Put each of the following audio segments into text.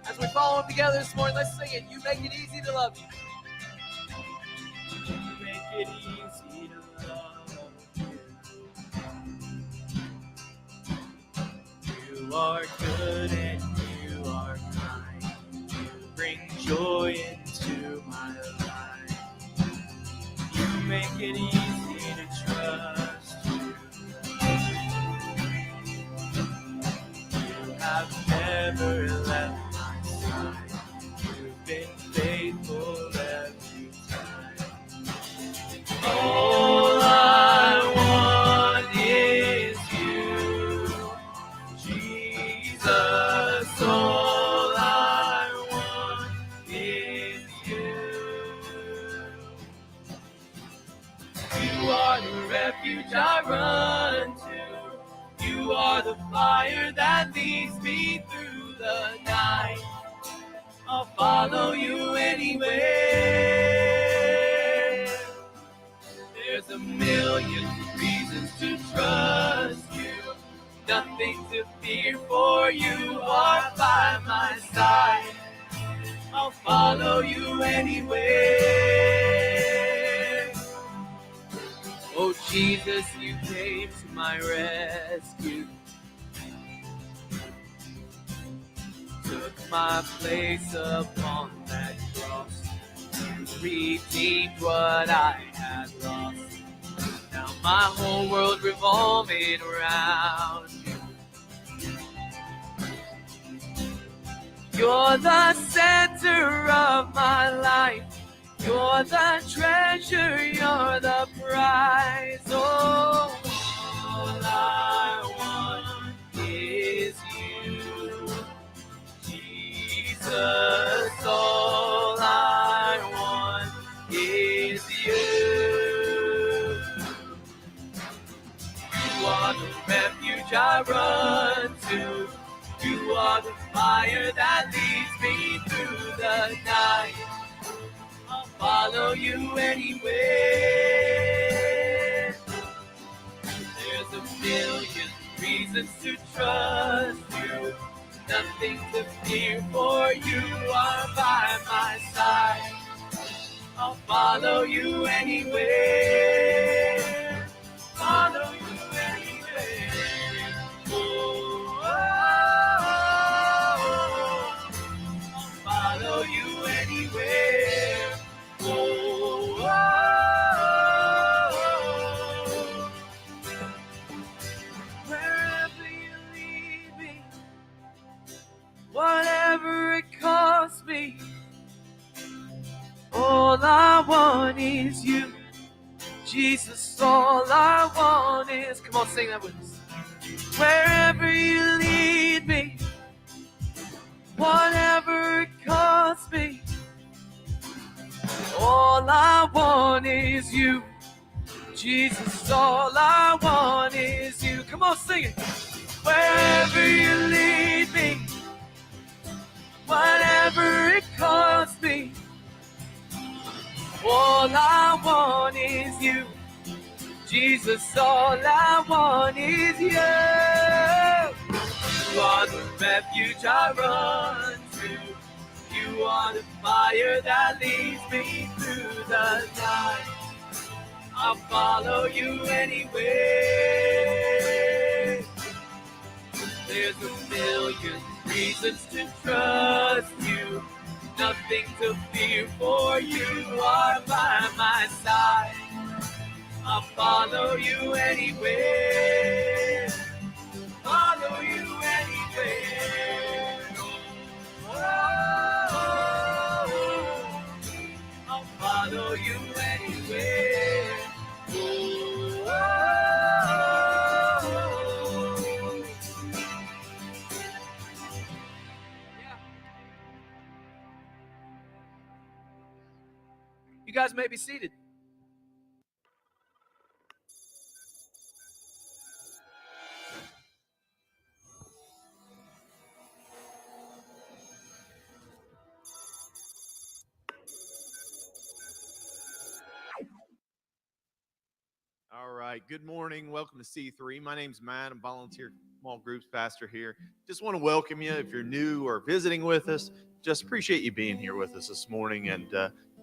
As we follow them together this morning, let's sing it. You make it easy to love you. You make it easy to love you. You are good and you are kind. You bring joy into my life. You make it easy to trust you. You have never left my side. You've been faithful every time. All I want is you, Jesus. All I want is you. You are the refuge I run to. You are the fire that leads me through the night. I'll follow you anywhere. There's a million reasons to trust you. Nothing to fear, for you are by my side. I'll follow you anywhere. Oh Jesus, you came to my rescue. Took my place upon that cross. You redeemed what I had lost. Now my whole world revolving around you. You're the center of my life. You're the treasure, you're the prize. Oh, all I want is you, Jesus. All I want is you. You are the refuge I run to. You are the fire that leads me through the night. I'll follow you anywhere. There's a million reasons to trust you. Nothing to fear, for you are by my side. I'll follow you anywhere. Follow you anywhere. Oh, oh, oh. I'll follow you anywhere. Oh, oh, oh. Wherever you lead me, whatever it costs me, all I want is you. Jesus, all I want is... Come on, sing that with us. Wherever you lead me, whatever it costs me, all I want is you. Jesus, all I want is you. Come on, sing it. Wherever you lead me, whatever it costs me, all I want is you. Jesus, all I want is you. You are the refuge I run to. You are the fire that leads me through the night. I'll follow you anywhere. There's a million reasons to trust you. Nothing to fear, for you are by my side. I'll follow you anywhere. Follow you anywhere. Oh, I'll follow you anywhere. Oh, yeah. You guys may be seated. All right. Good morning. Welcome to C3. My name's Matt. I'm volunteer small groups pastor here. Just want to welcome you. If you're new or visiting with us, just appreciate you being here with us this morning. And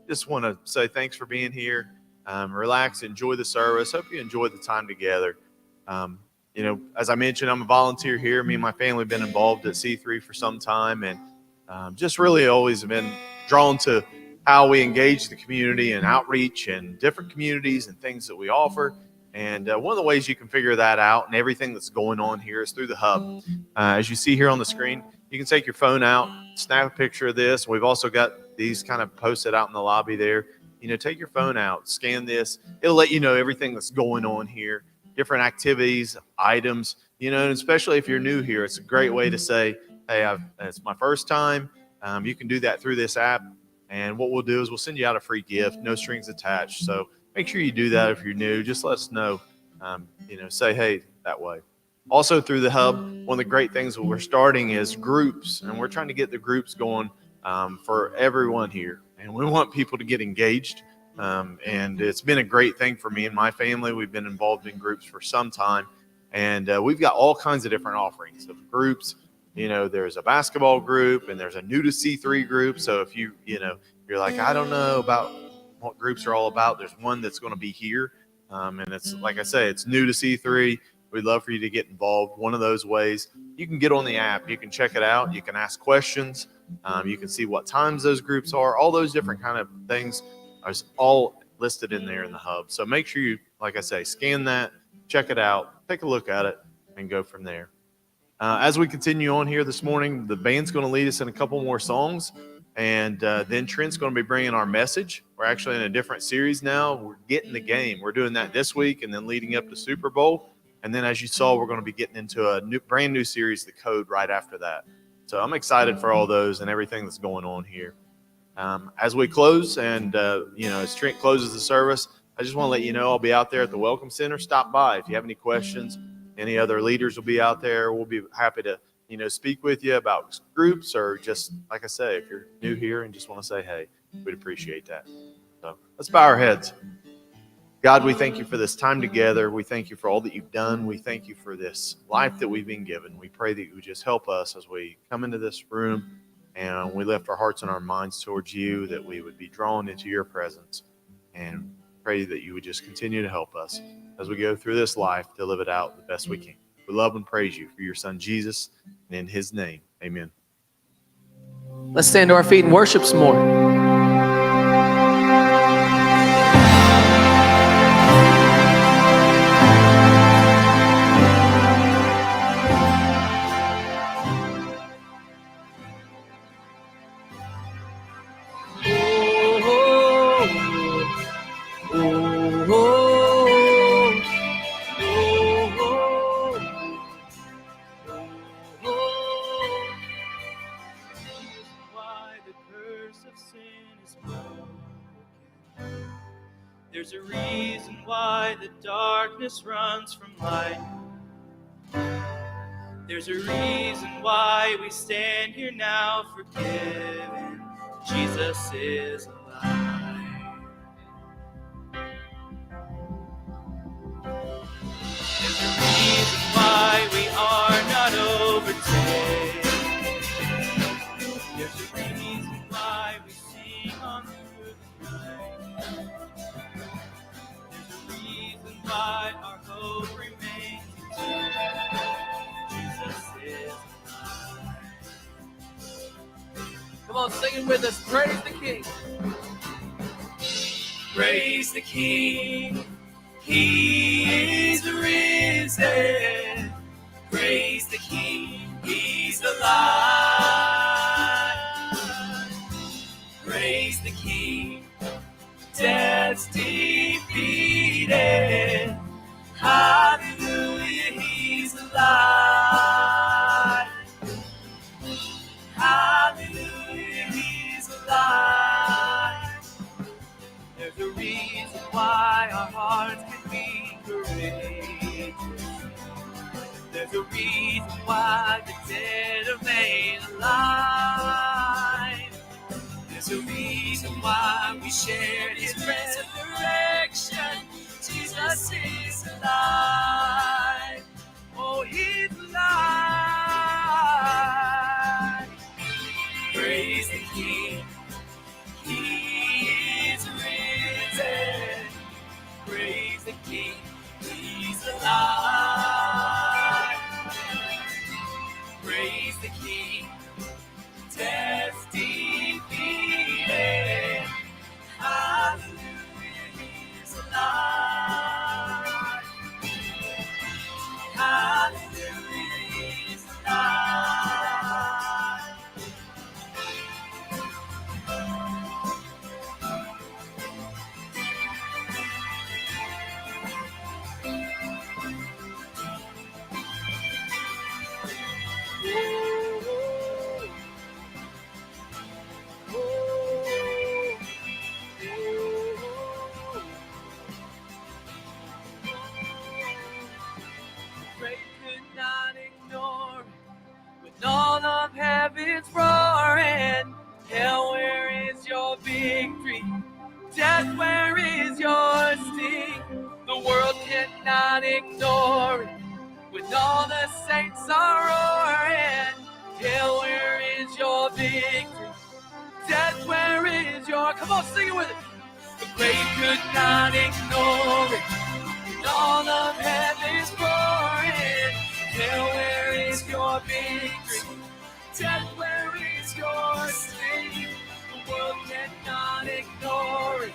just want to say thanks for being here. Relax, enjoy the service. Hope you enjoy the time together. As I mentioned, I'm a volunteer here. Me and my family have been involved at C3 for some time, and just really always been drawn to how we engage the community and outreach and different communities and things that we offer. And one of the ways you can figure that out and everything that's going on here is through the hub. As you see here on the screen, you can take your phone out, snap a picture of this. We've also got these kind of posted out in the lobby there. Take your phone out, scan this. It'll let you know everything that's going on here, different activities, items, and especially if you're new here, it's a great way to say, hey, it's my first time. You can do that through this app. And what we'll do is we'll send you out a free gift, no strings attached. So make sure you do that if you're new. Just let us know, say hey that way. Also through the hub, one of the great things that we're starting is groups. And we're trying to get the groups going for everyone here. And we want people to get engaged. And it's been a great thing for me and my family. We've been involved in groups for some time. And we've got all kinds of different offerings of groups. There's a basketball group and there's a new to C3 group. So if you're like, I don't know about what groups are all about, there's one that's going to be here And it's like I say, it's new to C3. We'd love for you to get involved. One of those ways, you can get on the app. You can check it out. You can ask questions. You can see what times those groups are. All those different kind of things are all listed in there in the hub. So make sure you, like I say, scan that, check it out, take a look at it, and go from there. As we continue on here this morning, the band's going to lead us in a couple more songs. And then Trent's going to be bringing our message. We're actually in a different series now. We're getting the game. We're doing that this week and then leading up to Super Bowl. And then, as you saw, we're going to be getting into a brand new series, The Code, right after that. So I'm excited for all those and everything that's going on here. As we close and, as Trent closes the service, I just want to let you know I'll be out there at the Welcome Center. Stop by. If you have any questions, any other leaders will be out there. We'll be happy to, speak with you about groups or just, like I say, if you're new here and just want to say, hey, we'd appreciate that. So let's bow our heads. God, we thank you for this time together. We thank you for all that you've done. We thank you for this life that we've been given. We pray that you would just help us as we come into this room and we lift our hearts and our minds towards you, that we would be drawn into your presence, and pray that you would just continue to help us as we go through this life to live it out the best we can. We love and praise you for your son, Jesus, and in his name, amen. Let's stand to our feet and worship some more. There's a reason why the darkness runs from light. There's a reason why we stand here now forgiven. Jesus is alive. There's a reason why we are not overtaken. There's a reason why we sing on through the night. Why our hope remains eternal. Jesus is alive. Come on, sing it with us. Praise the King. Praise the King. He is risen. Praise the King. He's alive. Praise the King. Death's defeated. Hallelujah, he's alive. Hallelujah, he's alive. There's a reason why our hearts can be courageous. There's a reason why the dead are made alive. There's a reason why we share his resurrection. Jesus is alive. Oh, he's alive. Praise the King. He is risen. Praise the King. He's alive. Praise the King. Death's defeated. Hallelujah, he's alive. Hallelujah, he's alive. All of heaven's roaring. Hell, where is your victory? Death, where is your sting? The world cannot ignore it. When all the saints are roaring. Hell, where is your victory? Death, where is your... Come on, sing it with it. The grave could not ignore it. victory? Death, where is your sting? The world cannot ignore it.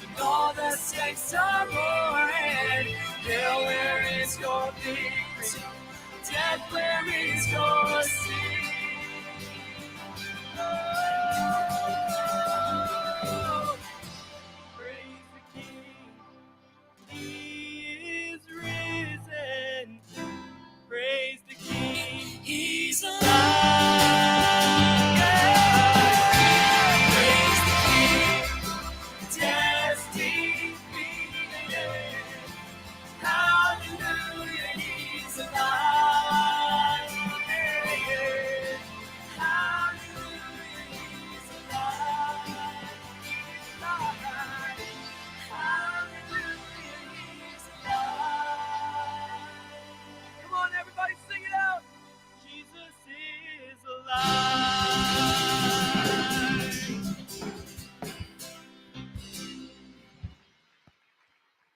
And all the saints are roaring. Hell, where is your victory? Death, where is your sting? Oh, praise the King. He is risen. Praise the King. He's alive. Praise the King. Death's defeated. Hallelujah, He's alive. Hallelujah, He's alive. He's alive. Hallelujah, He's alive. Come on, everybody, sing it out. Jesus is alive.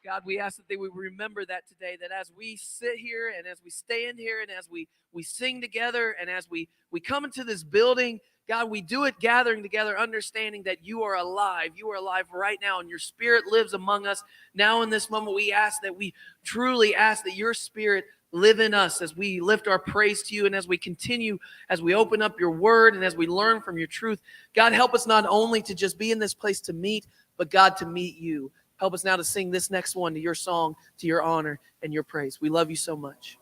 God, we ask that they would remember that today, that as we sit here and as we stand here and as we sing together and as we come into this building, God, we do it gathering together, understanding that you are alive. You are alive right now, and your spirit lives among us. Now in this moment, we truly ask that your spirit live in us as we lift our praise to you and as we continue, as we open up your word and as we learn from your truth. God, help us not only to just be in this place to meet, but God, to meet you. Help us now to sing this next one to your song, to your honor and your praise. We love you so much.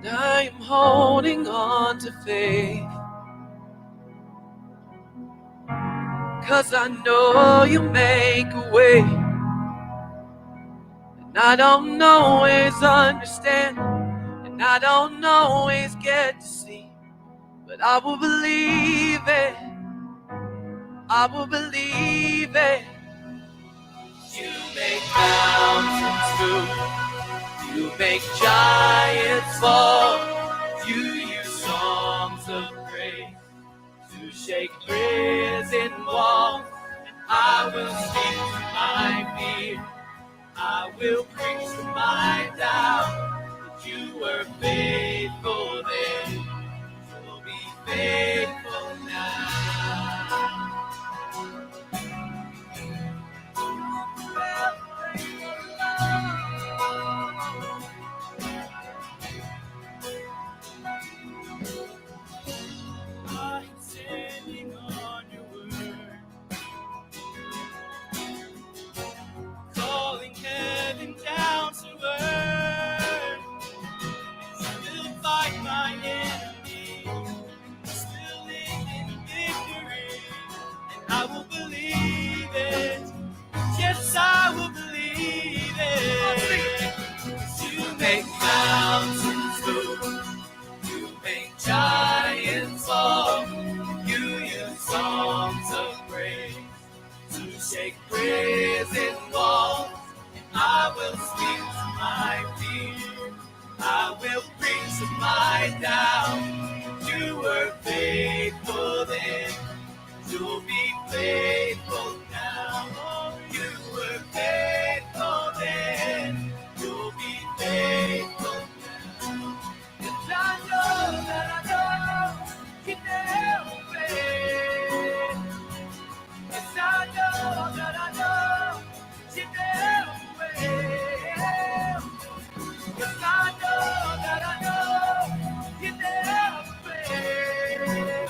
I am holding on to faith, 'cause I know you make a way. And I don't always understand, and I don't always get to see, but I will believe it. I will believe it. You make mountains move. You make giants fall. You use songs of praise to shake prison walls. And I will speak to my fear. I will preach to my doubt that you were faithful then. You'll be faithful now. I'm standing on your word, calling heaven down to earth. Still fight my enemy, still live in victory, and I will believe it. Yes, I will believe it. You make mountains move, you make giants fall. You use songs of praise to shake prison walls. And I will speak to my fear, I will preach to my doubt. You were faithful then, you'll be faithful now. You were faithful then, you'll be faithful now. And I know that I know you never fail. Yes, I know that I know you never fail. Yes, I know that I know you never fail.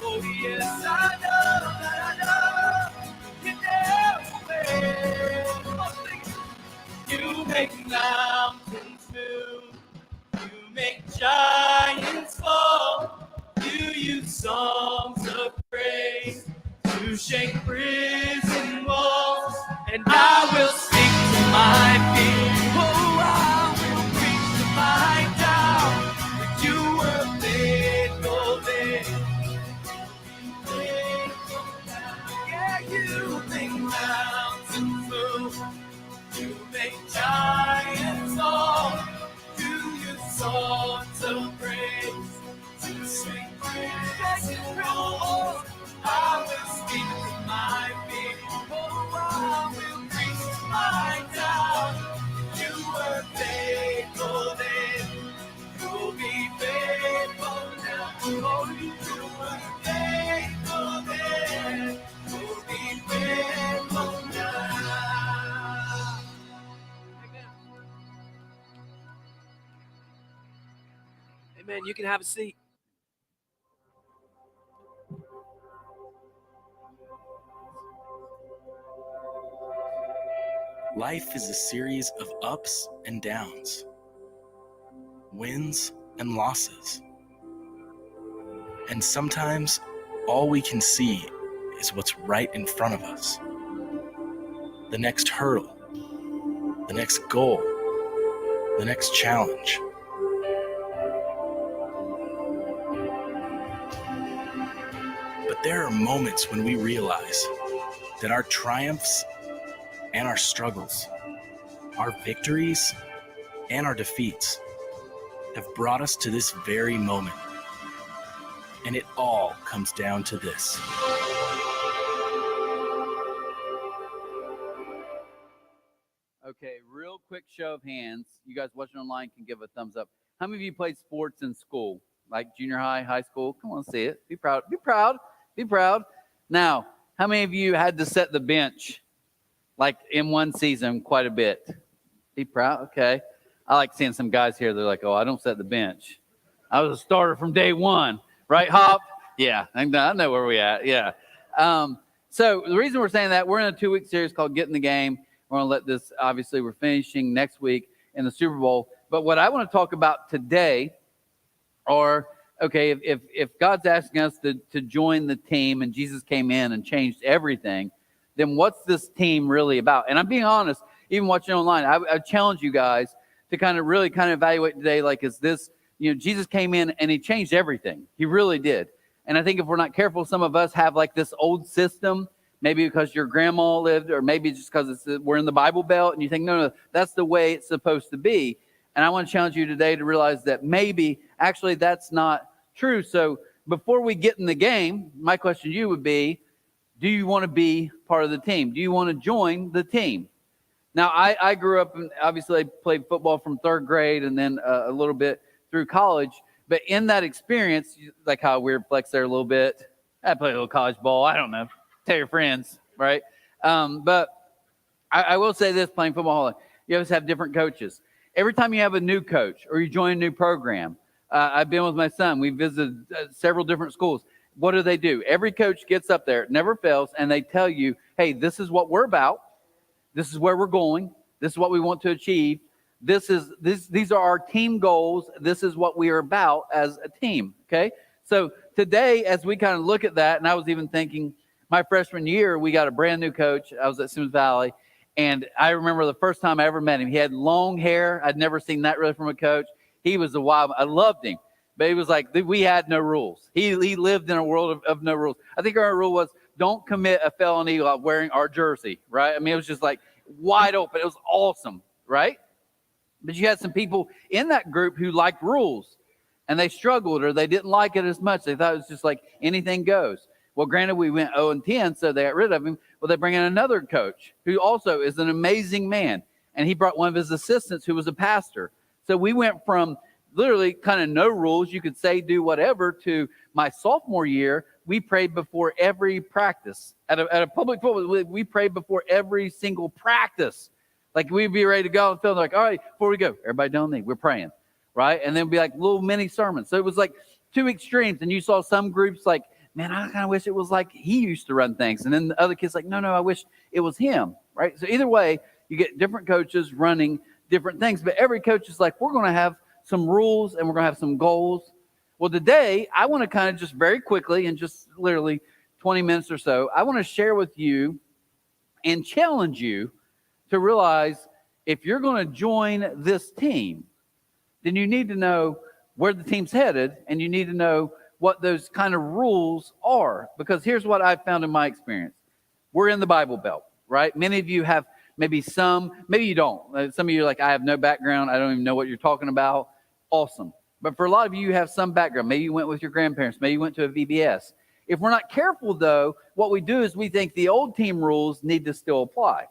Oh, yes, I know that I know you never fail. Oh, sing it. You make mountains move, you make giants fall. You use songs of praise to shake prison walls. And I will speak to my fear. Oh, I will preach to my doubt that you were faithful then. Faithful now. Yeah, you make mountains move. You make giants fall. You use songs of I will speak to my fear. Oh, I will preach to my doubt. You were faithful then. You'll be faithful now. Oh, you were faithful then. You'll be faithful now. Amen. You can have a seat. Life is a series of ups and downs, wins and losses. And sometimes all we can see is what's right in front of us. The next hurdle, the next goal, the next challenge. But there are moments when we realize that our triumphs and our struggles, our victories and our defeats have brought us to this very moment. And it all comes down to this. Okay, real quick show of hands. You guys watching online can give a thumbs up. How many of you played sports in school? Like junior high, high school? Come on, say it. Be proud. Be proud. Be proud. Now, how many of you had to set the bench like in one season quite a bit? Be proud. Okay. I like seeing some guys here. They're like, oh, I don't set the bench. I was a starter from day one. Right, Hop? Yeah, I know where we at. Yeah. So the reason we're saying that, we're in a 2-week series called Get in the Game. We're going to let this, obviously, we're finishing next week in the Super Bowl. But what I want to talk about today are, okay, if God's asking us to join the team and Jesus came in and changed everything, then what's this team really about? And I'm being honest, even watching online, I challenge you guys to kind of really kind of evaluate today, like, is this, Jesus came in and he changed everything. He really did. And I think if we're not careful, some of us have like this old system, maybe because your grandma lived, or maybe just because we're in the Bible Belt and you think, no, that's the way it's supposed to be. And I want to challenge you today to realize that maybe actually that's not true. So before we get in the game, my question to you would be, do you want to be part of the team? Do you want to join the team? Now, I grew up, and obviously I played football from 3rd grade and then a little bit through college. But in that experience, like how weird flex there a little bit, I played a little college ball. I don't know. Tell your friends, right? But I will say this, playing football, you always have different coaches. Every time you have a new coach or you join a new program, I've been with my son. We visited several different schools. What do? Every coach gets up there, it never fails, and they tell you, hey, this is what we're about. This is where we're going. This is what we want to achieve. These are our team goals. This is what we are about as a team, okay? So today, as we kind of look at that, and I was even thinking, my freshman year, we got a brand new coach. I was at Simmons Valley, and I remember the first time I ever met him. He had long hair. I'd never seen that really from a coach. He was a wild. I loved him, but he was like, we had no rules. He lived in a world of no rules. I think our rule was, don't commit a felony while wearing our jersey, right? I mean, it was just like wide open. It was awesome, right? But you had some people in that group who liked rules, and they struggled, or they didn't like it as much. They thought it was just like anything goes. Well, granted, we went 0-10, so they got rid of him. Well, they bring in another coach who also is an amazing man, and he brought one of his assistants who was a pastor. So we went from literally kind of no rules, you could say, do whatever, to my sophomore year, we prayed before every practice. At a public football, we prayed before every single practice. Like, we'd be ready to go and feel like, all right, before we go, everybody down knee, we're praying, right? And then it'd be like little mini sermons. So it was like 2 extremes, and you saw some groups like, man, I kind of wish it was like he used to run things. And then the other kids like, no, I wish it was him, right? So either way, you get different coaches running different things. But every coach is like, we're going to have some rules and we're going to have some goals. Well, today, I want to kind of just very quickly, in just literally 20 minutes or so, I want to share with you and challenge you to realize if you're going to join this team, then you need to know where the team's headed, and you need to know what those kind of rules are. Because here's what I've found in my experience. We're in the Bible Belt, right? Many of you have maybe some, maybe you don't. Some of you are like, I have no background. I don't even know what you're talking about. Awesome. But for a lot of you have some background. Maybe you went with your grandparents. Maybe you went to a VBS. If we're not careful, though, what we do is we think the old team rules need to still apply.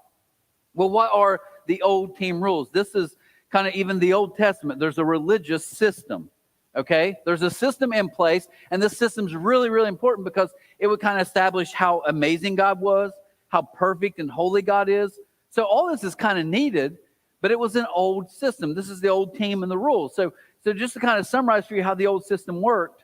Well, what are the old team rules? This is kind of even the Old Testament. There's a religious system, okay? There's a system in place, and this system's really, really important because it would kind of establish how amazing God was, how perfect and holy God is. So all this is kind of needed, but it was an old system. This is the old team and the rules. So just to kind of summarize for you how the old system worked,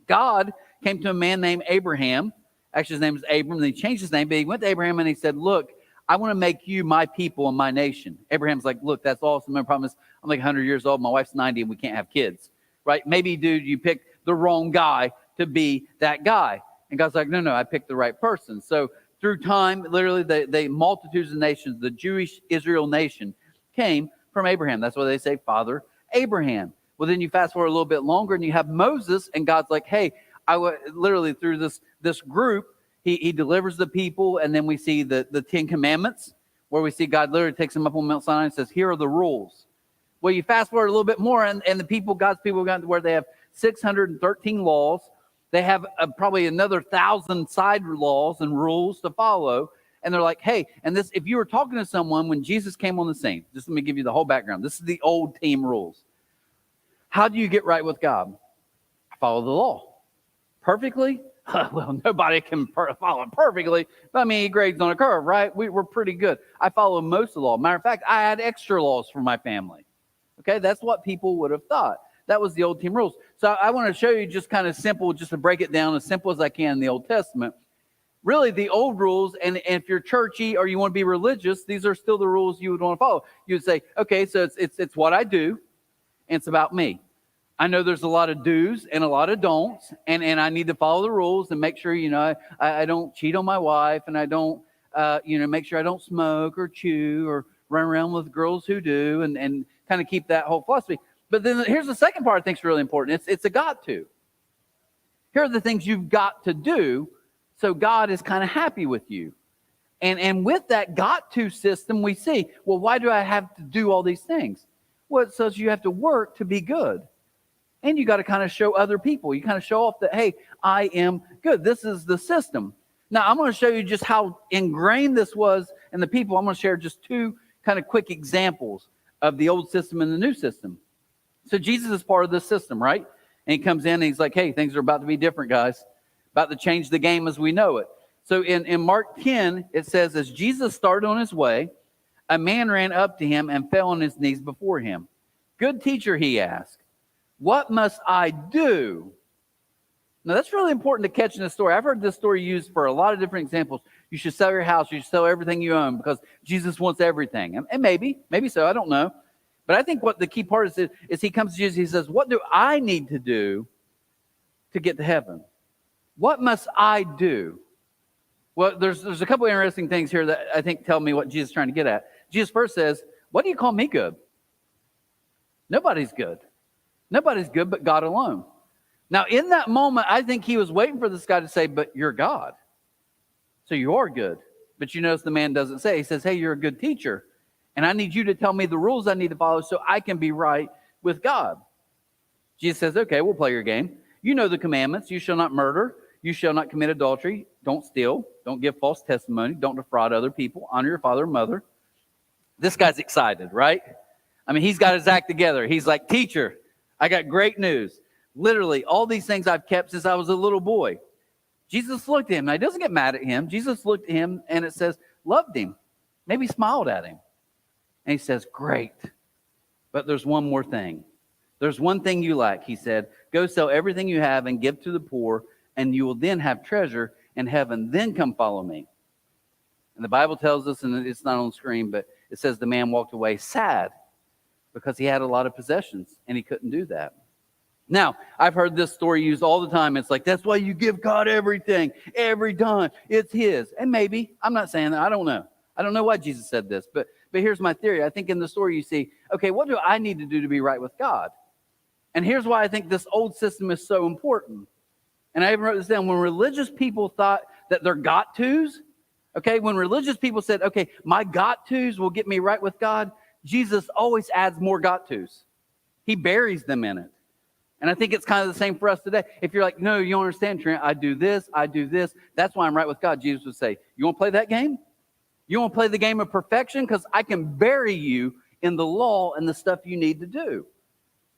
God came to a man named Abraham. Actually, his name was Abram. Then he changed his name, but he went to Abraham and he said, look, I want to make you my people and my nation. Abraham's like, look, that's awesome. The problem is I'm like 100 years old. My wife's 90 and we can't have kids, right? Maybe, dude, you picked the wrong guy to be that guy. And God's like, no, I picked the right person. So through time, literally, the multitudes of nations, the Jewish Israel nation came from Abraham. That's why they say Father Abraham. Well, then you fast forward a little bit longer and you have Moses, and God's like, hey, literally through this group, he delivers the people, and then we see the 10 Commandments, where we see God literally takes them up on Mount Sinai and says, here are the rules. Well, you fast forward a little bit more, and the people, God's people, got to where they have 613 laws. They have probably another 1,000 side laws and rules to follow. And they're like, hey, and this, if you were talking to someone when Jesus came on the scene, just let me give you the whole background. This is the old team rules. How do you get right with God? Follow the law. Perfectly? Well, nobody can follow it perfectly. But I mean, he grades on a curve, right? We're pretty good. I follow most of the law. Matter of fact, I had extra laws for my family. Okay, that's what people would have thought. That was the old team rules. So I want to show you just kind of simple, just to break it down as simple as I can in the Old Testament. Really, the old rules, and if you're churchy or you want to be religious, these are still the rules you would want to follow. You would say, okay, so it's what I do, and it's about me. I know there's a lot of do's and a lot of don'ts, and I need to follow the rules and make sure, I don't cheat on my wife, and I don't, make sure I don't smoke or chew or run around with girls who do, and kind of keep that whole philosophy. But then here's the second part I think is really important. It's a got to. Here are the things you've got to do, so God is kind of happy with you. And with that got to system, we see, well, why do I have to do all these things? Well, it says you have to work to be good. And you got to kind of show other people. You kind of show off that, hey, I am good. This is the system. Now, I'm going to show you just how ingrained this was in the people. I'm going to share just two kind of quick examples of the old system and the new system. So Jesus is part of this system, right? And he comes in and he's like, hey, things are about to be different, guys. About to change the game as we know it. So in Mark 10, it says, as Jesus started on his way, a man ran up to him and fell on his knees before him. Good teacher, he asked, what must I do? Now, that's really important to catch in the story. I've heard this story used for a lot of different examples. You should sell your house. You should sell everything you own because Jesus wants everything. And maybe so. I don't know. But I think what the key part is he comes to Jesus. He says, what do I need to do to get to heaven? What must I do? Well, there's a couple of interesting things here that I think tell me what Jesus is trying to get at. Jesus first says, what do you call me good? Nobody's good. Nobody's good but God alone. Now, in that moment, I think he was waiting for this guy to say, but you're God. So you are good. But you notice the man doesn't say. He says, hey, you're a good teacher. And I need you to tell me the rules I need to follow so I can be right with God. Jesus says, okay, we'll play your game. You know the commandments. You shall not murder. You shall not commit adultery. Don't steal. Don't give false testimony. Don't defraud other people. Honor your father and mother. This guy's excited, right? I mean, he's got his act together. He's like, teacher, I got great news. Literally, all these things I've kept since I was a little boy. Jesus looked at him. Now, he doesn't get mad at him. Jesus looked at him, and it says, loved him. Maybe smiled at him. And he says, great. But there's one more thing. There's one thing you lack, he said. Go sell everything you have and give to the poor, and you will then have treasure in heaven. Then come follow me. And the Bible tells us, and it's not on the screen, but it says the man walked away sad because he had a lot of possessions, and he couldn't do that. Now, I've heard this story used all the time. It's like, that's why you give God everything, every dime. It's his. And maybe, I'm not saying that. I don't know. I don't know why Jesus said this, but here's my theory. I think in the story you see, okay, what do I need to do to be right with God? And here's why I think this old system is so important. And I even wrote this down. When religious people thought that their got-tos, okay, when religious people said, okay, my got-tos will get me right with God, Jesus always adds more got-tos. He buries them in it. And I think it's kind of the same for us today. If you're like, no, you don't understand, Trent, I do this, that's why I'm right with God. Jesus would say, you want to play that game? You want to play the game of perfection? Because I can bury you in the law and the stuff you need to do.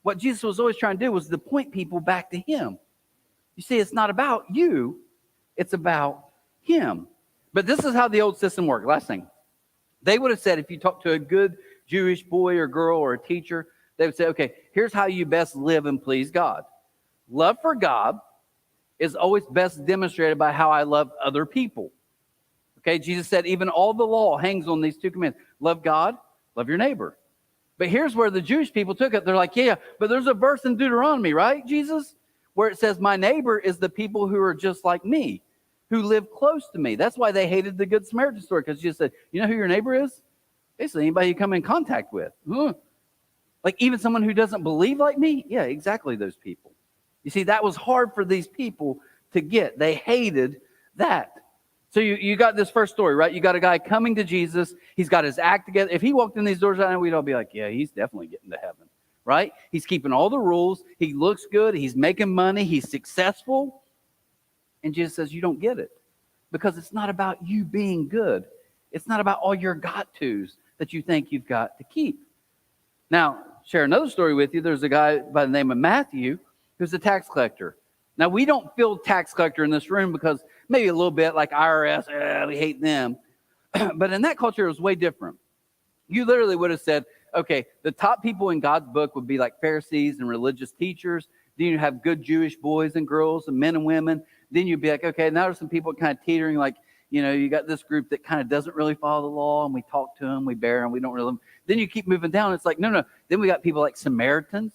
What Jesus was always trying to do was to point people back to him. You see, it's not about you. It's about him. But this is how the old system worked. Last thing. They would have said, if you talk to a good Jewish boy or girl or a teacher, they would say, okay, here's how you best live and please God. Love for God is always best demonstrated by how I love other people. Okay, Jesus said even all the law hangs on these two commands. Love God, love your neighbor. But here's where the Jewish people took it. They're like, yeah, but there's a verse in Deuteronomy, right, Jesus? Where it says, my neighbor is the people who are just like me, who live close to me. That's why they hated the Good Samaritan story, because Jesus said, you know who your neighbor is? Basically, anybody you come in contact with. Like even someone who doesn't believe like me? Yeah, exactly those people. You see, that was hard for these people to get. They hated that. So you got this first story, right? You got a guy coming to Jesus. He's got his act together. If he walked in these doors right now, we'd all be like, yeah, he's definitely getting to heaven, right? He's keeping all the rules. He looks good. He's making money. He's successful. And Jesus says, you don't get it, because it's not about you being good. It's not about all your got-tos that you think you've got to keep. Now, share another story with you. There's a guy by the name of Matthew who's a tax collector. Now, we don't feel tax collector in this room because maybe a little bit like IRS, we hate them. But in that culture, it was way different. You literally would have said, okay, the top people in God's book would be like Pharisees and religious teachers. Then you have good Jewish boys and girls and men and women. Then you'd be like, okay, now there's some people kind of teetering, like, you know, you got this group that kind of doesn't really follow the law, and we talk to them, we bear them, we don't really. Then you keep moving down. It's like, no. Then we got people like Samaritans.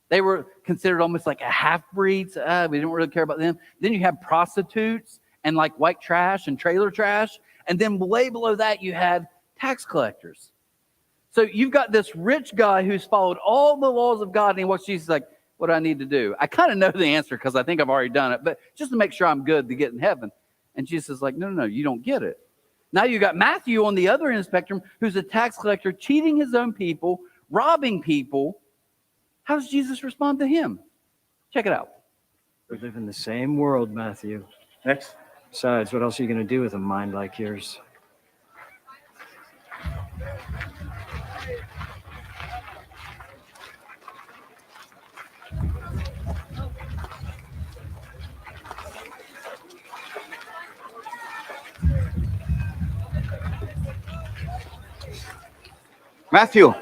They were considered almost like a half-breed. So, we didn't really care about them. Then you have prostitutes and like white trash and trailer trash. And then way below that, you had tax collectors. So you've got this rich guy who's followed all the laws of God, and he walks Jesus like, what do I need to do? I kind of know the answer because I think I've already done it, but just to make sure I'm good to get in heaven. And Jesus is like, no, you don't get it. Now you got Matthew on the other end of the spectrum, who's a tax collector, cheating his own people, robbing people. How does Jesus respond to him? Check it out. We live in the same world, Matthew. Next. Besides, what else are you going to do with a mind like yours? Matthew.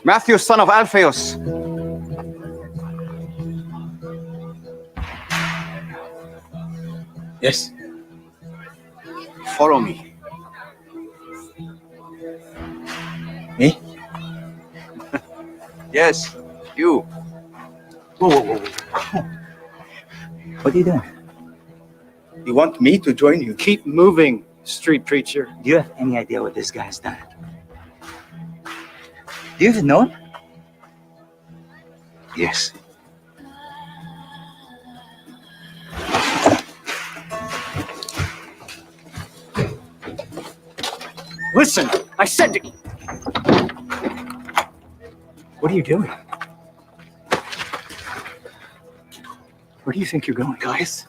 Matthew, son of Alphaeus. Yes. Follow me. Me? Yes, you. Whoa. What are you doing? You want me to join you? Keep moving, street preacher. Do you have any idea what this guy has done? Do you even know him? Yes. Listen, I said to... What are you doing? Where do you think you're going? Guys,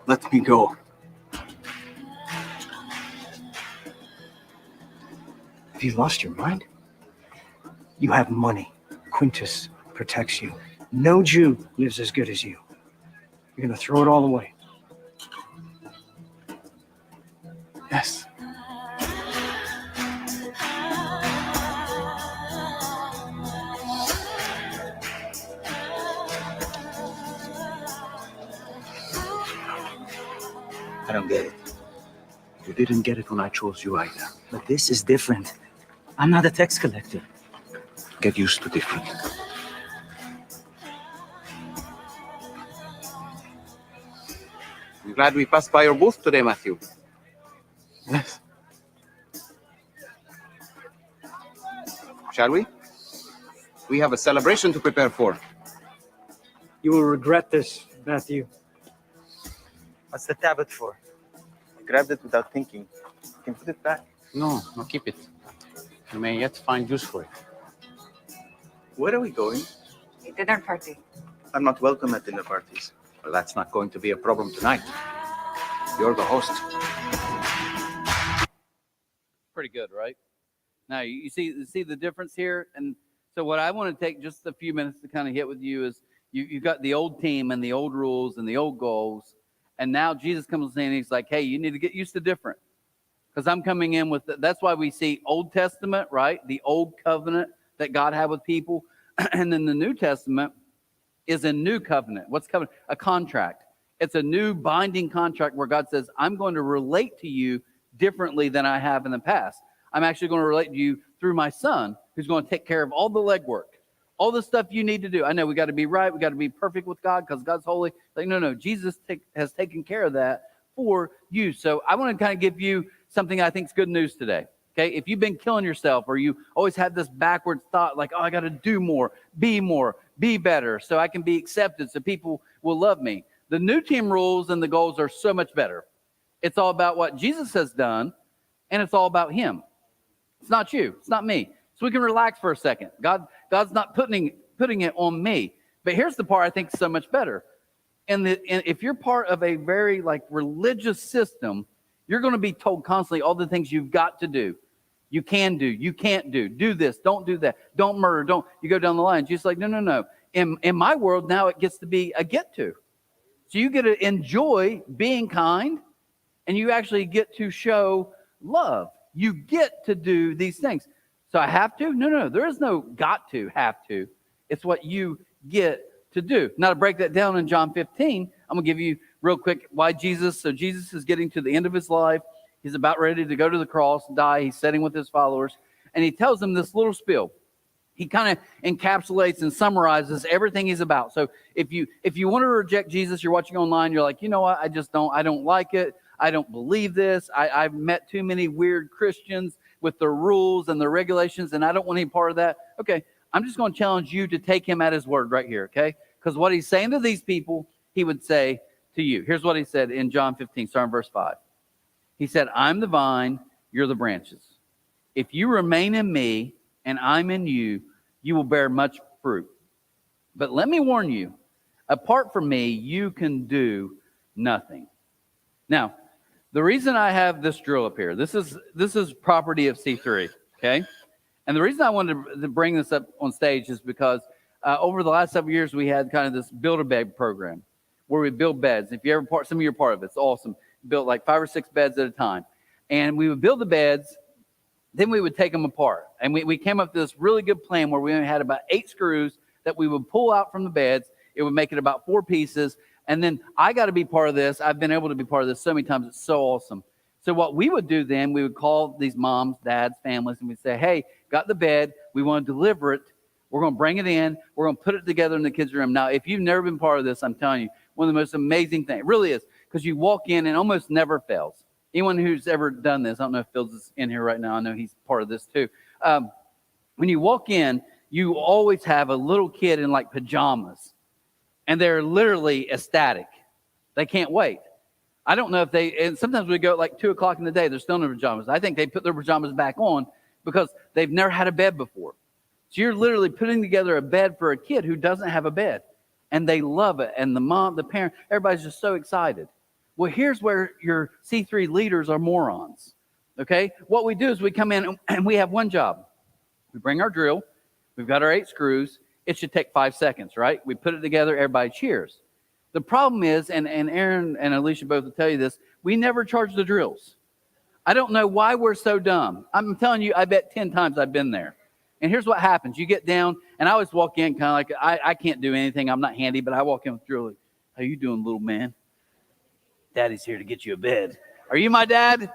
let me go. Have you lost your mind? You have money. Quintus protects you. No Jew lives as good as you. You're going to throw it all away. Yes. I don't get it. You didn't get it when I chose you either. But this is different. I'm not a tax collector. Get used to different. I'm glad we passed by your booth today, Matthew. Yes. Shall we? We have a celebration to prepare for. You will regret this, Matthew. What's the tablet for? I grabbed it without thinking. You can put it back. No, keep it. I mean, you have to find use for it. Where are we going? A dinner party. I'm not welcome at dinner parties. Well, that's not going to be a problem tonight. You're the host. Pretty good, right? Now you see the difference here. And so what I want to take just a few minutes to kind of hit with you is you've got the old team and the old rules and the old goals. And now Jesus comes in and he's like, hey, you need to get used to different. Because I'm coming in with that's why we see Old Testament, right? The old covenant that God had with people. And then the New Testament is a new covenant. What's covenant? A contract. It's a new binding contract where God says, I'm going to relate to you differently than I have in the past. I'm actually going to relate to you through my son, who's going to take care of all the legwork, all the stuff you need to do. I know we got to be right. We got to be perfect with God because God's holy. Like, no, Jesus has taken care of that for you. So I want to kind of give you something I think is good news today. Okay, if you've been killing yourself or you always had this backwards thought like, oh, I got to do more, be better so I can be accepted so people will love me. The new team rules and the goals are so much better. It's all about what Jesus has done, and it's all about him. It's not you. It's not me. So we can relax for a second. God's not putting it on me. But here's the part I think is so much better. And if you're part of a very like religious system, you're going to be told constantly all the things you've got to do. You can do, you can't do this, don't do that, don't murder, don't. You go down the line. Jesus like, no. In my world now, it gets to be a get to. So you get to enjoy being kind, and you actually get to show love. You get to do these things. So I have to? No. There is no got to, have to. It's what you get to do. Now to break that down in John 15, I'm going to give you real quick why Jesus. So Jesus is getting to the end of his life. He's about ready to go to the cross, die. He's sitting with his followers. And he tells them this little spiel. He kind of encapsulates and summarizes everything he's about. So if you want to reject Jesus, you're watching online, you're like, you know what? I don't like it. I don't believe this. I've met too many weird Christians with the rules and the regulations, and I don't want any part of that. Okay, I'm just going to challenge you to take him at his word right here, okay? Because what he's saying to these people, he would say to you. Here's what he said in John 15, starting verse 5. He said, I'm the vine, you're the branches. If you remain in me and I'm in you, you will bear much fruit. But let me warn you, apart from me, you can do nothing. Now, the reason I have this drill up here, this is property of C3, okay? And the reason I wanted to bring this up on stage is because over the last several years, we had kind of this Build-A-Bed program where we build beds. If you ever some of you are part of it, it's awesome. Built like 5 or 6 beds at a time. And we would build the beds, then we would take them apart. And we came up with this really good plan where we only had about 8 screws that we would pull out from the beds. It would make it about 4 pieces. And then I got to be part of this. I've been able to be part of this so many times. It's so awesome. So what we would do then, we would call these moms, dads, families, and we'd say, hey, got the bed. We want to deliver it. We're going to bring it in. We're going to put it together in the kids' room. Now, if you've never been part of this, I'm telling you, one of the most amazing things. It really is. Because you walk in and almost never fails. Anyone who's ever done this, I don't know if Phil's is in here right now. I know he's part of this too. When you walk in, you always have a little kid in like pajamas. And they're literally ecstatic. They can't wait. I don't know if and sometimes we go at like 2 o'clock in the day, they're still in their pajamas. I think they put their pajamas back on because they've never had a bed before. So you're literally putting together a bed for a kid who doesn't have a bed. And they love it. And the mom, the parent, everybody's just so excited. Well, here's where your C3 leaders are morons, okay? What we do is we come in and we have one job. We bring our drill. We've got our 8 screws. It should take 5 seconds, right? We put it together. Everybody cheers. The problem is, and Aaron and Alicia both will tell you this, we never charge the drills. I don't know why we're so dumb. I'm telling you, I bet 10 times I've been there. And here's what happens. You get down, and I always walk in kind of like, I can't do anything. I'm not handy, but I walk in with drill. Like, how you doing, little man? Daddy's here to get you a bed. Are you my dad?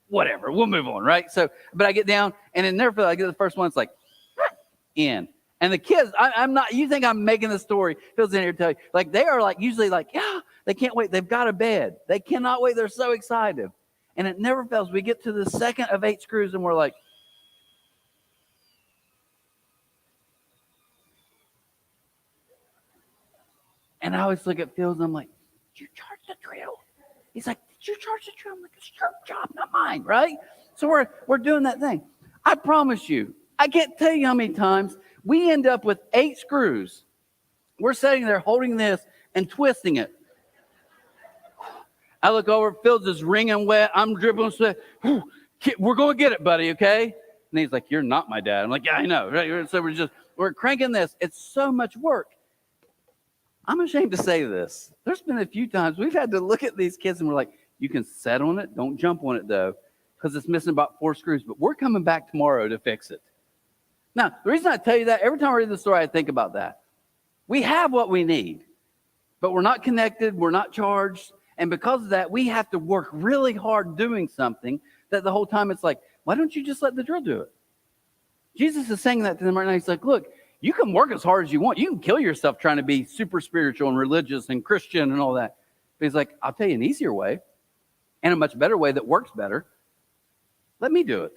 Whatever. We'll move on, right? So, but I get down, and in there, I get the first one. It's like, in. And the kids, I'm not, you think I'm making the story. Phil's in here to tell you. Like, they are like, usually like, yeah, they can't wait. They've got a bed. They cannot wait. They're so excited. And it never fails. We get to the second of 8 screws, and we're like, and I always look at Phil, and I'm like, did you charge the drill? He's like, did you charge the drill? I'm like, it's your job, not mine, right? So we're doing that thing. I promise you, I can't tell you how many times we end up with 8 screws. We're sitting there holding this and twisting it. I look over, Phil's is wringing wet. I'm dripping sweat. We're going to get it, buddy, okay? And he's like, you're not my dad. I'm like, yeah, I know. Right? So we're cranking this. It's so much work. I'm ashamed to say this. There's been a few times we've had to look at these kids and we're like, you can set on it. Don't jump on it, though, because it's missing about 4 screws. But we're coming back tomorrow to fix it. Now, the reason I tell you that, every time I read the story, I think about that. We have what we need, but we're not connected. We're not charged. And because of that, we have to work really hard doing something that the whole time it's like, why don't you just let the drill do it? Jesus is saying that to them right now. He's like, look, you can work as hard as you want. You can kill yourself trying to be super spiritual and religious and Christian and all that. But he's like, I'll tell you an easier way and a much better way that works better. Let me do it.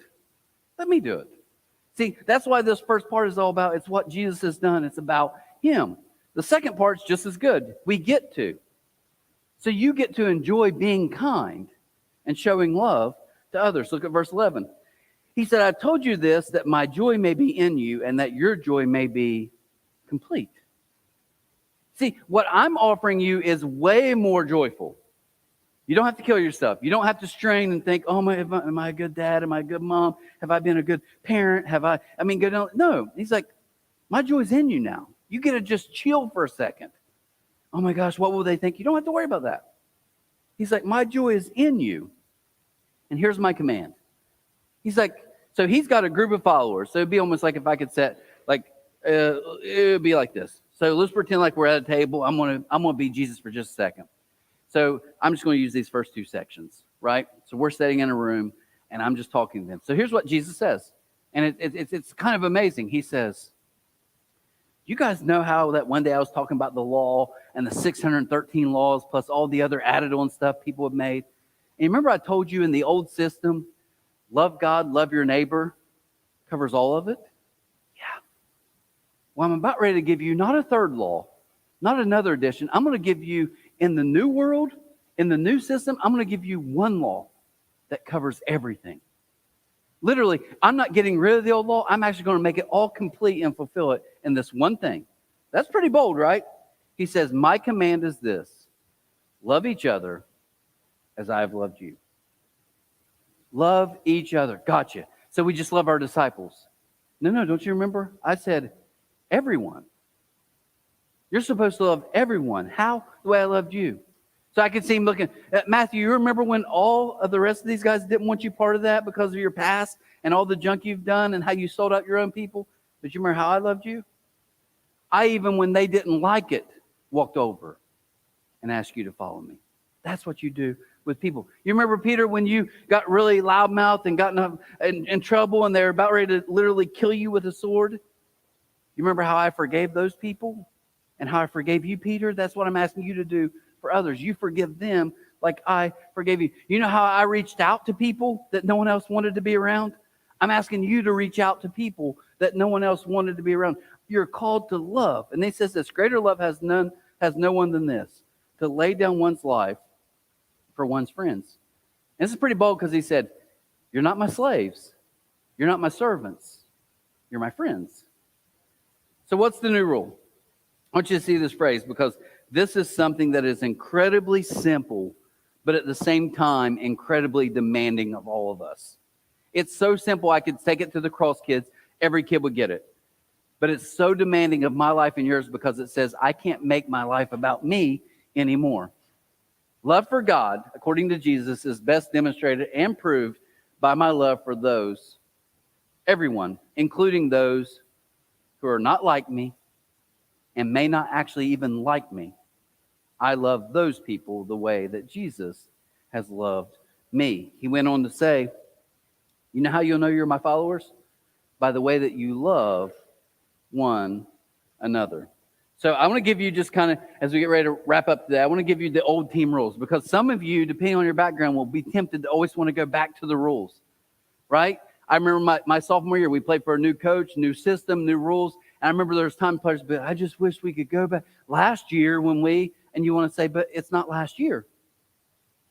Let me do it. See, that's why this first part is all about. It's what Jesus has done. It's about him. The second part's just as good. We get to. So you get to enjoy being kind and showing love to others. Look at verse 11. He said, I told you this, that my joy may be in you and that your joy may be complete. See, what I'm offering you is way more joyful. You don't have to kill yourself. You don't have to strain and think, oh, am I a good dad? Am I a good mom? Have I been a good parent? Good? No. He's like, my joy's in you now. You get to just chill for a second. Oh my gosh, what will they think? You don't have to worry about that. He's like, my joy is in you. And here's my command. He's like, so he's got a group of followers. So it'd be almost like if I could set, it would be like this. So let's pretend like we're at a table. I'm gonna be Jesus for just a second. So I'm just going to use these first 2 sections, right? So we're sitting in a room, and I'm just talking to them. So here's what Jesus says, and it's kind of amazing. He says, you guys know how that one day I was talking about the law and the 613 laws plus all the other added on stuff people have made? And remember I told you in the old system, love God, love your neighbor, covers all of it? Yeah. Well, I'm about ready to give you not a third law, not another edition. I'm going to give you, in the new world, in the new system, I'm going to give you one law that covers everything. Literally, I'm not getting rid of the old law. I'm actually going to make it all complete and fulfill it in this one thing. That's pretty bold, right? He says, my command is this: love each other as I have loved you. Love each other. Gotcha. So we just love our disciples. No, don't you remember? I said, everyone. You're supposed to love everyone. How? The way I loved you. So I could see him looking at Matthew. You remember when all of the rest of these guys didn't want you part of that because of your past and all the junk you've done and how you sold out your own people? But you remember how I loved you? I, even when they didn't like it, walked over and asked you to follow me. That's what you do with people. You remember, Peter, when you got really loudmouthed and got in trouble and they were about ready to literally kill you with a sword? You remember how I forgave those people and how I forgave you, Peter? That's what I'm asking you to do for others. You forgive them like I forgave you. You know how I reached out to people that no one else wanted to be around? I'm asking you to reach out to people that no one else wanted to be around. You're called to love. And he says this: greater love has no one than this, to lay down one's life for one's friends. And this is pretty bold because he said, you're not my slaves. You're not my servants. You're my friends. So what's the new rule? I want you to see this phrase, because this is something that is incredibly simple, but at the same time, incredibly demanding of all of us. It's so simple, I could take it to the cross kids. Every kid would get it. But it's so demanding of my life and yours because it says I can't make my life about me anymore. Love for God, according to Jesus, is best demonstrated and proved by my love for those, everyone, including those who are not like me and may not actually even like me. I love those people the way that Jesus has loved me. He went on to say, you know how you'll know you're my followers? By the way that you love one another. So I want to give you, just kind of, as we get ready to wrap up today, I want to give you the old team rules, because some of you, depending on your background, will be tempted to always want to go back to the rules, right? I remember my sophomore year, we played for a new coach, new system, new rules. And I remember there was time players, but I just wish we could go back last year and you want to say, but it's not last year,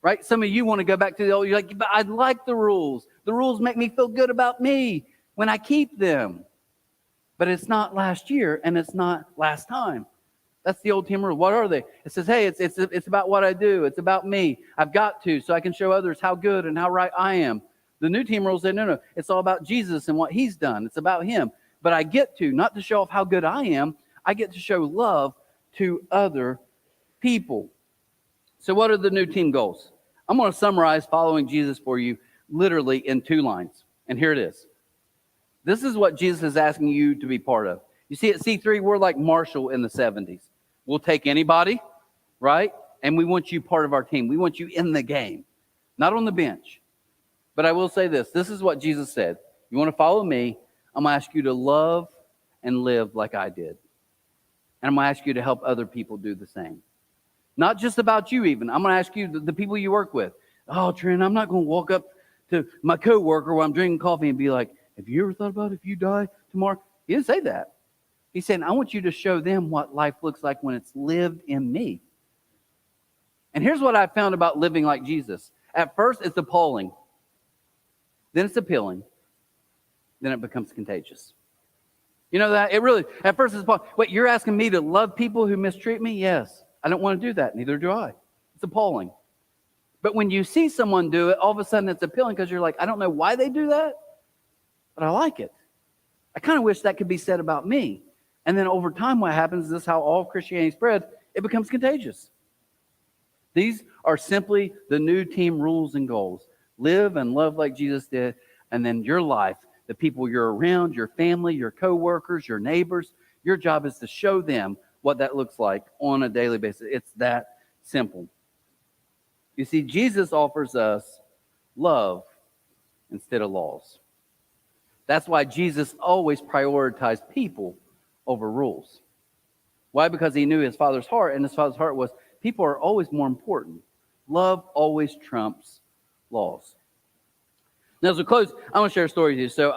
right? Some of you want to go back to the old, you're like, but I like the rules. The rules make me feel good about me. when I keep them. But it's not last year and it's not last time. That's the old team rule. What are they? It says, hey, it's about what I do. It's about me. I've got to, so I can show others how good and how right I am. The new team rules say, no, it's all about Jesus and what he's done. It's about him. But I get to, not to show off how good I am, I get to show love to other people. So what are the new team goals? I'm going to summarize following Jesus for you literally in 2 lines. And here it is. This is what Jesus is asking you to be part of. You see, at C3, we're like Marshall in the 70s. We'll take anybody, right? And we want you part of our team. We want you in the game, not on the bench. But I will say this. This is what Jesus said. You want to follow me? I'm going to ask you to love and live like I did. And I'm going to ask you to help other people do the same. Not just about you even. I'm going to ask you, the people you work with. Oh, Trent, I'm not going to walk up to my coworker while I'm drinking coffee and be like, have you ever thought about if you die tomorrow? He didn't say that. He said, I want you to show them what life looks like when it's lived in me. And here's what I found about living like Jesus. At first, it's appalling. Then it's appealing. Then it becomes contagious. You know that? It really, at first it's appalling. Wait, you're asking me to love people who mistreat me? Yes. I don't want to do that. Neither do I. It's appalling. But when you see someone do it, all of a sudden it's appealing because you're like, I don't know why they do that, but I like it. I kind of wish that could be said about me. And then over time, what happens is this is how all of Christianity spreads. It becomes contagious. These are simply the new team rules and goals. Live and love like Jesus did. And then your life, the people you're around, your family, your coworkers, your neighbors, your job is to show them what that looks like on a daily basis. It's that simple. You see, Jesus offers us love instead of laws. That's why Jesus always prioritized people over rules. Why? Because he knew his Father's heart, and his Father's heart was people are always more important. Love always trumps laws. Now, as we close, I want to share a story with you. So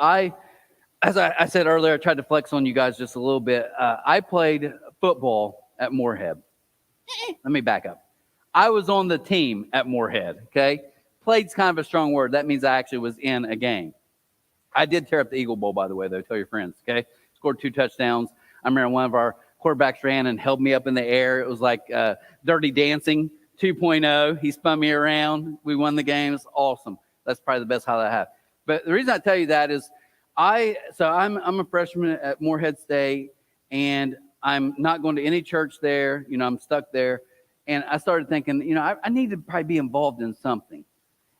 as I said earlier, I tried to flex on you guys just a little bit. I played football at Moorhead. Let me back up. I was on the team at Moorhead, okay? Played's kind of a strong word. That means I actually was in a game. I did tear up the Eagle Bowl, by the way, though. Tell your friends, okay? Scored 2 touchdowns. I remember one of our quarterbacks ran and held me up in the air. It was like Dirty Dancing 2.0. He spun me around. We won the game. It's awesome. That's probably the best highlight I have. But the reason I tell you that is I'm a freshman at Moorhead State, and I'm not going to any church there. You know, I'm stuck there. And I started thinking, you know, I need to probably be involved in something.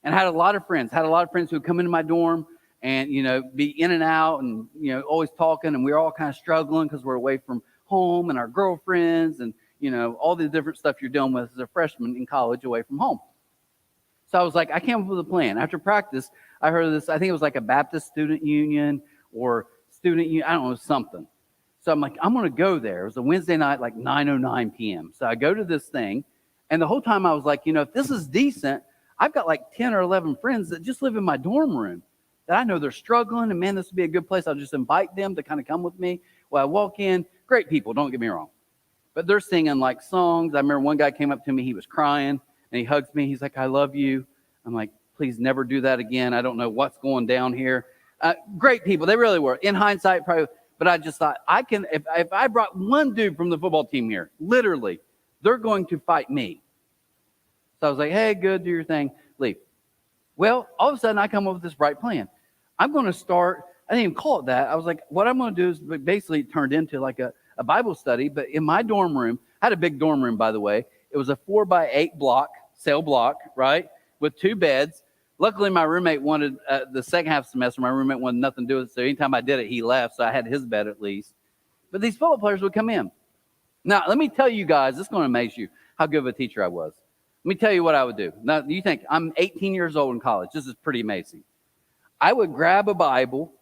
And I had a lot of friends who would come into my dorm and, you know, be in and out and, you know, always talking. And we were all kind of struggling because we're away from home and our girlfriends and, you know, all the different stuff you're dealing with as a freshman in college away from home. So I was like, I came up with a plan. After practice, I heard of this. I think it was like a Baptist student union or student union. I don't know, something. So I'm like, I'm going to go there. It was a Wednesday night, like 9:09 p.m. So I go to this thing. And the whole time I was like, you know, if this is decent, I've got like 10 or 11 friends that just live in my dorm room that I know they're struggling. And man, this would be a good place. I'll just invite them to kind of come with me. Well, I walk in, great people, don't get me wrong. But they're singing like songs. I remember one guy came up to me. He was crying and he hugs me. He's like, I love you. I'm like, please never do that again. I don't know what's going down here. Great people. They really were. In hindsight, probably. But I just thought, if I brought one dude from the football team here, literally, they're going to fight me. So I was like, hey, good, do your thing, leave. Well, all of a sudden, I come up with this bright plan. I'm going to start, I didn't even call it that. I was like, what I'm going to do is basically it turned into like a Bible study, but in my dorm room, I had a big dorm room, by the way. It was a 4x8 block, cell block, right, with 2 beds. Luckily, my roommate wanted, the second half of the semester, my roommate wanted nothing to do with it. So anytime I did it, he left. So I had his bed at least. But these football players would come in. Now, let me tell you guys, this is going to amaze you how good of a teacher I was. Let me tell you what I would do. Now, you think I'm 18 years old in college. This is pretty amazing. I would grab a Bible.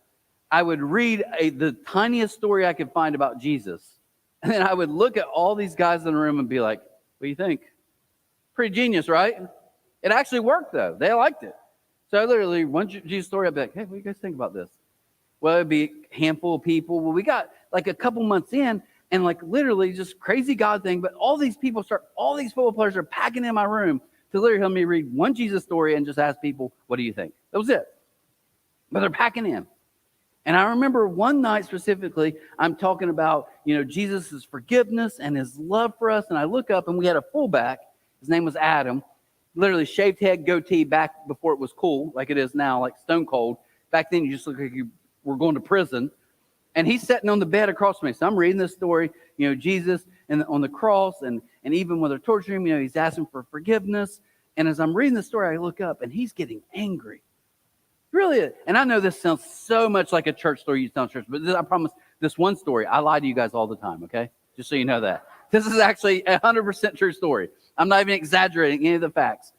I would read the tiniest story I could find about Jesus. And then I would look at all these guys in the room and be like, what do you think? Pretty genius, right? It actually worked, though. They liked it. So I literally, one Jesus story, I'd be like, hey, what do you guys think about this? Well, it'd be a handful of people. Well, we got like a couple months in and like literally just crazy God thing. But all these football players are packing in my room to literally help me read one Jesus story and just ask people, what do you think? That was it. But they're packing in. And I remember one night specifically, I'm talking about, Jesus' forgiveness and his love for us. And I look up and we had a fullback. His name was Adam. Literally shaved head, goatee back before it was cool, like it is now, like stone cold. Back then, you just look like you were going to prison. And he's sitting on the bed across from me. So I'm reading this story, Jesus and on the cross. And even when they're torturing him, he's asking for forgiveness. And as I'm reading the story, I look up and he's getting angry. Really, and I know this sounds so much like a church story you tell in church, but I promise this one story, I lie to you guys all the time, okay? Just so you know that. This is actually a 100% true story. I'm not even exaggerating any of the facts.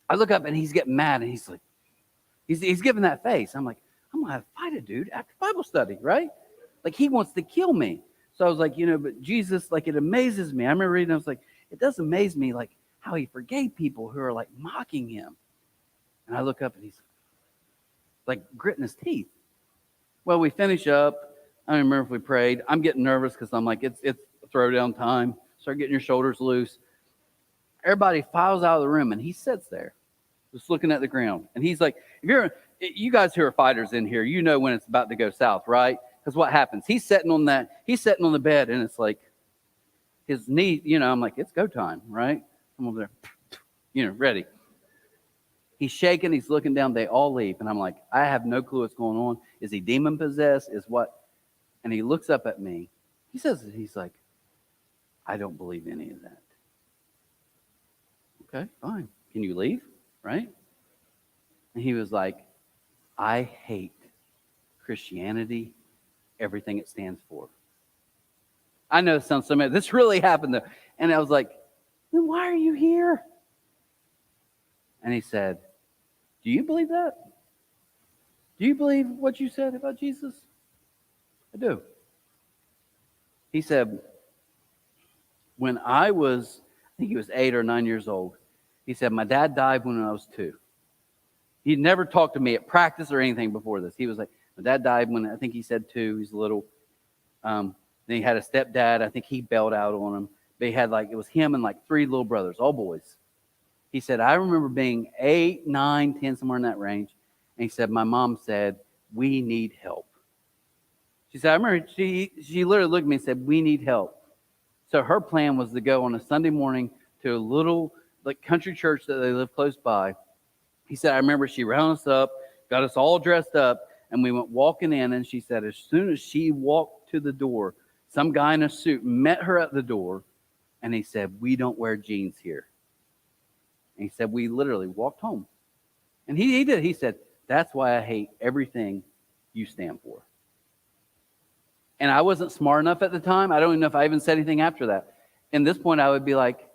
I look up and he's getting mad and he's like, he's giving that face. I'm like, I'm going to have to fight a dude after Bible study, right? Like he wants to kill me. So I was like, but Jesus, like it amazes me. I remember reading, I was like, it does amaze me like how he forgave people who are like mocking him. And I look up and he's like gritting his teeth. Well, we finish up. I don't remember if we prayed. I'm getting nervous because I'm like, it's throwdown time. Start getting your shoulders loose. Everybody files out of the room and he sits there just looking at the ground. And he's like, you guys who are fighters in here, you know when it's about to go south, right? Because what happens? He's sitting on the bed and it's like his knee, I'm like, it's go time, right? I'm over there, ready. He's shaking. He's looking down. They all leave. And I'm like, I have no clue what's going on. Is he demon possessed? Is what? And he looks up at me. He says, he's like, I don't believe any of that. Okay, fine. Can you leave? Right? And he was like, I hate Christianity, everything it stands for. I know it sounds so mad. This really happened though. And I was like, then why are you here? And he said, do you believe that? Do you believe what you said about Jesus? I do. He said, when I think he was 8 or 9 years old, he said, my dad died when I was 2. He'd never talked to me at practice or anything before this. He was like, my dad died when I think he said 2. He's little. Then he had a stepdad. I think he bailed out on him. But he had it was him and 3 little brothers, all boys. He said, I remember being 8, 9, 10, somewhere in that range. And he said, my mom said, we need help. She said, I remember she literally looked at me and said, we need help. So her plan was to go on a Sunday morning to a little country church that they lived close by. He said, I remember she rounded us up, got us all dressed up, and we went walking in. And she said, as soon as she walked to the door, some guy in a suit met her at the door. And he said, we don't wear jeans here. And he said, we literally walked home. And he did. He said, that's why I hate everything you stand for. And I wasn't smart enough at the time. I don't even know if I even said anything after that. And this point, I would be like,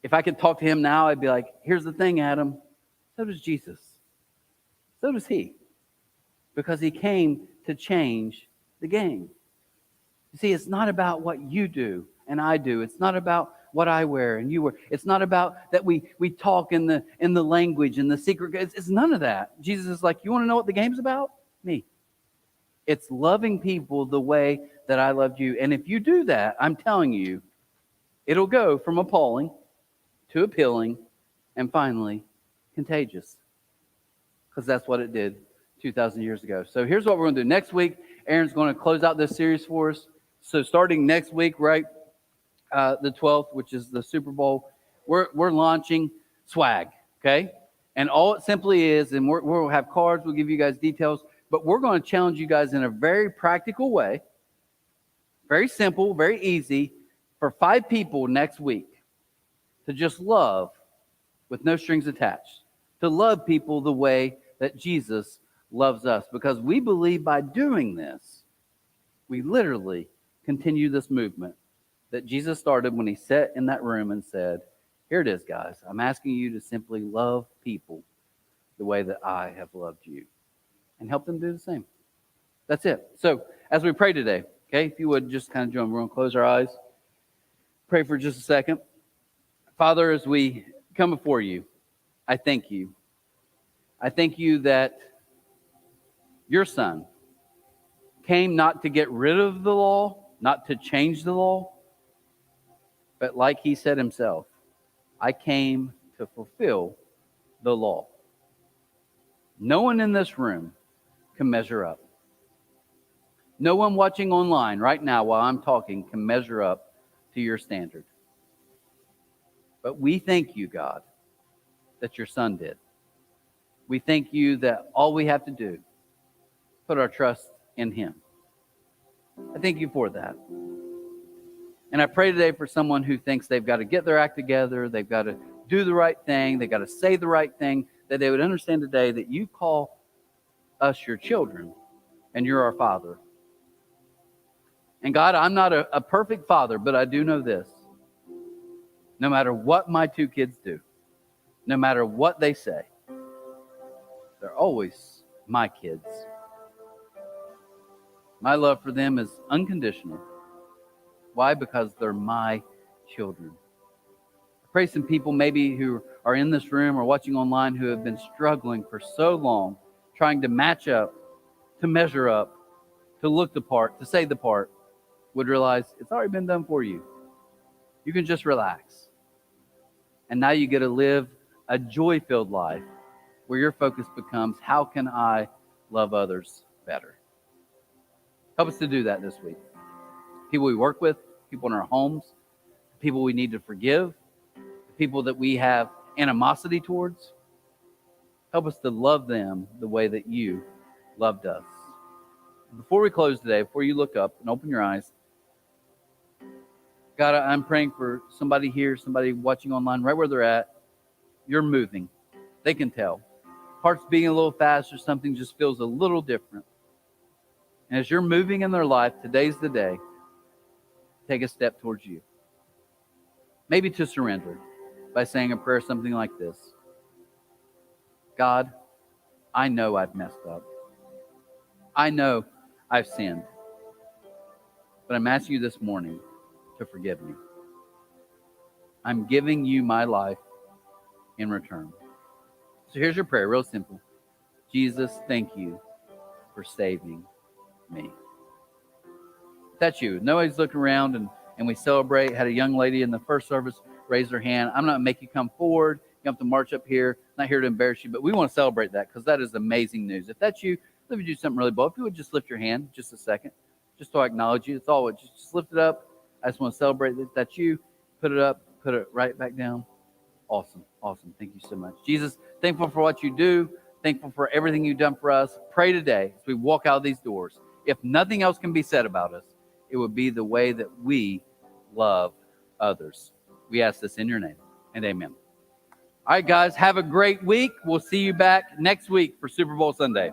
if I could talk to him now, I'd be like, here's the thing, Adam. So does Jesus. So does he. Because he came to change the game. You see, it's not about what you do and I do. It's not about what I wear and you wear. It's not about that we talk in the language and the secret. It's none of that. Jesus is like, you want to know what the game's about? Me. It's loving people the way that I loved you. And if you do that, I'm telling you, it'll go from appalling to appealing and finally contagious. Because that's what it did 2,000 years ago. So here's what we're going to do. Next week, Aaron's going to close out this series for us. So starting next week, right, the 12th, which is the Super Bowl, we're launching swag, okay? And all it simply is, and we'll have cards, we'll give you guys details, but we're going to challenge you guys in a very practical way, very simple, very easy, for 5 people next week to just love with no strings attached, to love people the way that Jesus loves us. Because we believe by doing this, we literally continue this movement that Jesus started when he sat in that room and said, here it is, guys. I'm asking you to simply love people the way that I have loved you. And help them do the same. That's it. So as we pray today, okay, if you would just kind of join, we're going to close our eyes. Pray for just a second. Father, as we come before you, I thank you. I thank you that your son came not to get rid of the law, not to change the law, but like he said himself, I came to fulfill the law. No one in this room can measure up. No one watching online right now while I'm talking can measure up to your standard. But we thank you, God, that your son did. We thank you that all we have to do, put our trust in him. I thank you for that. And I pray today for someone who thinks they've got to get their act together, they've got to do the right thing, they've got to say the right thing, that they would understand today that you call us your children and you're our Father. And God, I'm not a perfect father, but I do know this. No matter what my two kids do, no matter what they say, they're always my kids. My love for them is unconditional. Why? Because they're my children. I pray some people maybe who are in this room or watching online who have been struggling for so long, trying to match up, to measure up, to look the part, to say the part, would realize it's already been done for you. You can just relax. And now you get to live a joy-filled life where your focus becomes, how can I love others better? Help us to do that this week. People we work with, people in our homes, people we need to forgive, people that we have animosity towards. Help us to love them the way that you loved us. Before we close today, before you look up and open your eyes, God, I'm praying for somebody here, somebody watching online, right where they're at. You're moving. They can tell. Heart's beating a little faster, something just feels a little different. And as you're moving in their life, today's the day. Take a step towards you. Maybe to surrender by saying a prayer something like this. God, I know I've messed up. I know I've sinned. But I'm asking you this morning to forgive me. I'm giving you my life in return. So here's your prayer, real simple. Jesus, thank you for saving me. If that's you. Nobody's looking around and we celebrate. Had a young lady in the first service raise her hand. I'm not going to make you come forward. You have to march up here. Not here to embarrass you, but we want to celebrate that because that is amazing news. If that's you, let me do something really bold. If you would just lift your hand just a second, just so I acknowledge you. It's all. Just lift it up. I just want to celebrate that that's you. Put it up. Put it right back down. Awesome. Awesome. Thank you so much. Jesus, thankful for what you do. Thankful for everything you've done for us. Pray today as we walk out of these doors. If nothing else can be said about us, it would be the way that we love others. We ask this in your name, and amen. All right, guys, have a great week. We'll see you back next week for Super Bowl Sunday.